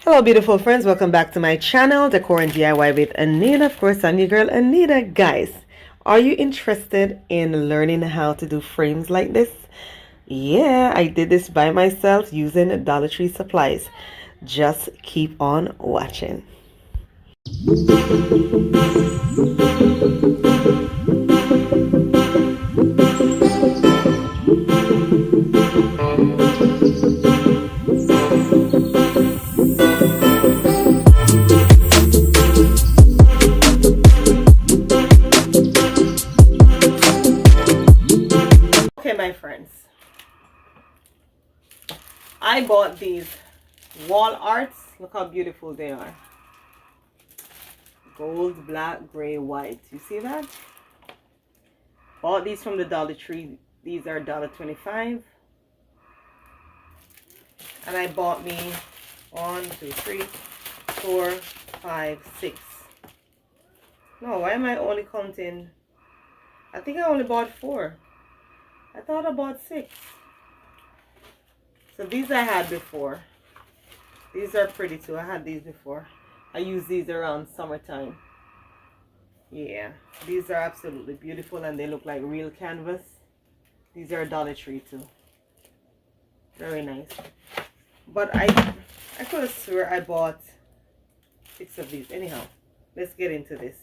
Hello beautiful friends, welcome back to my channel, Decor and DIY with Anita. Of course, I'm your girl Anita. Guys, are you interested in learning how to do frames like this? Yeah, I did this by myself using Dollar Tree supplies. Just keep on watching. Okay, my friends, I bought these wall arts. Look how beautiful they are. Gold, black, gray, white. You see that? Bought these from the Dollar Tree. These are $1.25. And I bought me 1, 2, 3, 4, 5, 6. No, why am I only counting? I think I only bought 4. I thought I bought 6. So these I had before. These are pretty too. I had these before. I use these around summertime. Yeah, these are absolutely beautiful and they look like real canvas. These are Dollar Tree too. Very nice. But I could have sworn I bought 6 of these. Anyhow, let's get into this.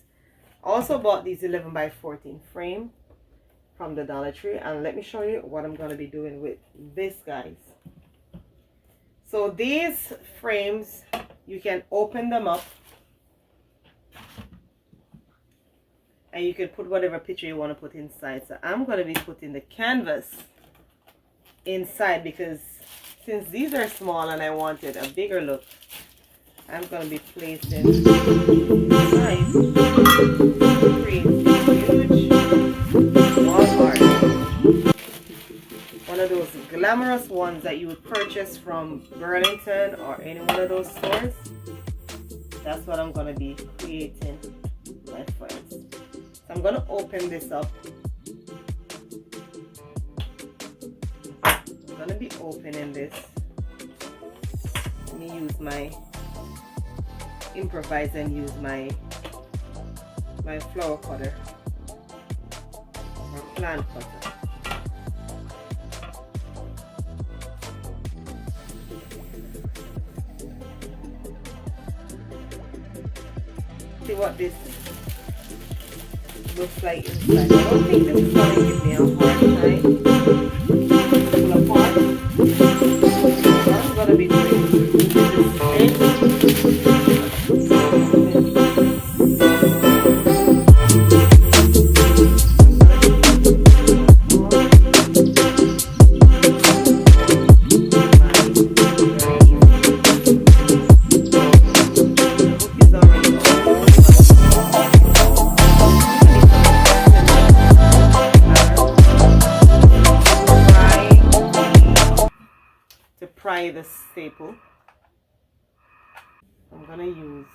Also bought these 11 by 14 frame from the Dollar Tree, and let me show you what I'm going to be doing with this, guys. So these frames, you can open them up and you can put whatever picture you want to put inside. So I'm going to be putting the canvas inside because since these are small and I wanted a bigger look, I'm going to be placing inside 3 huge wall art. One of those glamorous ones that you would purchase from Burlington or any one of those stores. That's what I'm going to be creating, my friends. So I'm going to open this up. I'm going to be opening this. Let me use my improvise and use my flower cutter or plant cutter. See what this looks like inside. I don't think this is going to give me a hard time to pull apart. I'm going to be doing the staple. I'm gonna use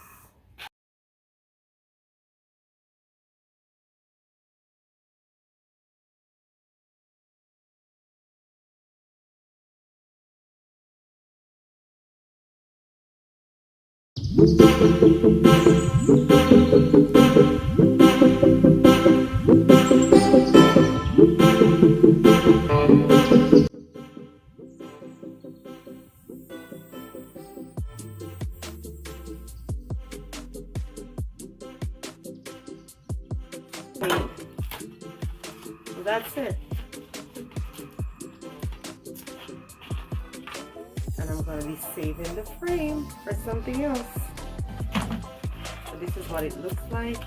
so that's it. And I'm going to be saving the frame for something else. So this is what it looks like.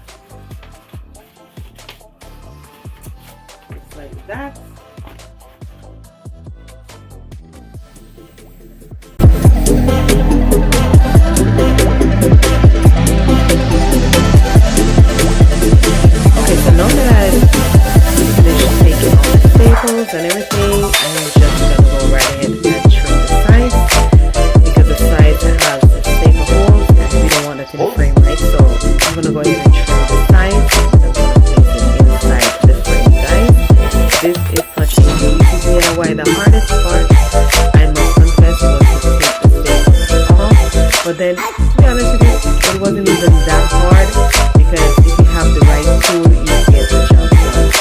Looks like that. Okay, so now that I've finished taking all the staples and everything, I'm just going to go right ahead and trim the sides because the sides have the staple holes and we don't want that in the frame, right? So I'm going to go ahead and trim the sides and I'm going to place it inside the frame, guys. This is such a easy DIY. The hardest part, I must confess, was to take the staples off, but But then, to be honest with you, it wasn't even that hard because if you have the right tool, you get the job done.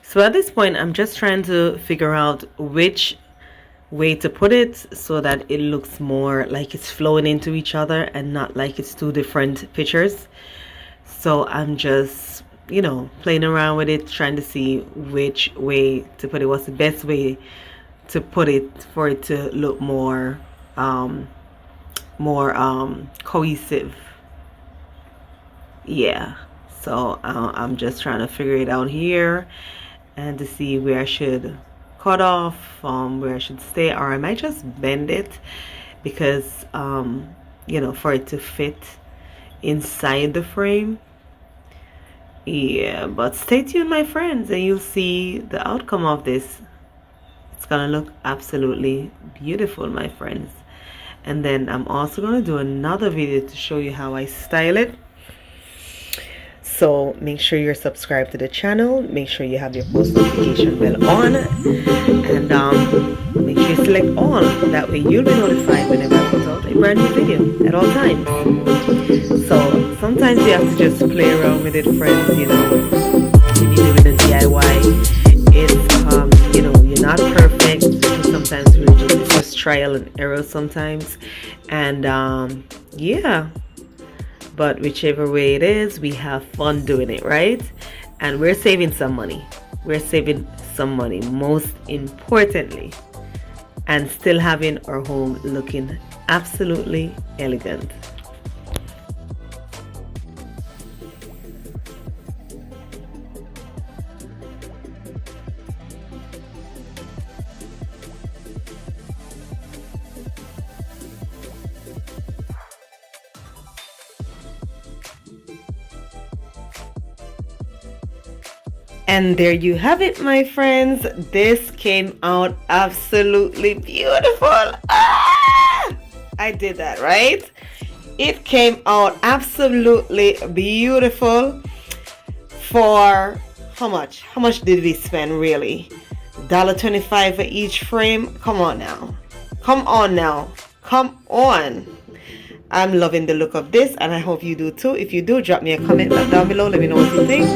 So at this point, I'm just trying to figure out which way to put it so that it looks more like it's flowing into each other and not like it's two different pictures. So I'm just, you know, playing around with it, trying to see which way to put it, what's the best way to put it for it to look more cohesive. Yeah, so I'm just trying to figure it out here and to see where I should cut off, where I should stay, or I might just bend it because you know, for it to fit inside the frame. Yeah, but stay tuned, my friends, and you'll see the outcome of this. It's gonna look absolutely beautiful, my friends. And then I'm also gonna do another video to show you how I style it. So make sure you're subscribed to the channel, make sure you have your post notification bell on, and make sure you select all. That way you'll be notified whenever I put out a brand new video at all times. So sometimes you have to just play around with it, friends, you know, when you're doing the DIY. It's, you know, you're not perfect. Sometimes it's just trial and error sometimes. And yeah. But whichever way it is, we have fun doing it, right? And we're saving some money. We're saving some money, most importantly, and still having our home looking absolutely elegant. And there you have it, my friends. This came out absolutely beautiful. Ah! I did that, right? It came out absolutely beautiful. For how much? How much did we spend, really? $1.25 for each frame? Come on now. Come on now. Come on. I'm loving the look of this, and I hope you do too. If you do, drop me a comment down below. Let me know what you think.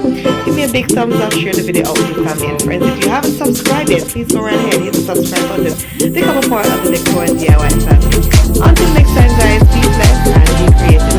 Give me a big thumbs up. Share the video out with your family and friends. If you haven't subscribed yet, please go right ahead, hit the subscribe button. Become a part of the Decor and DIY family. Until next time, guys, be blessed and be creative.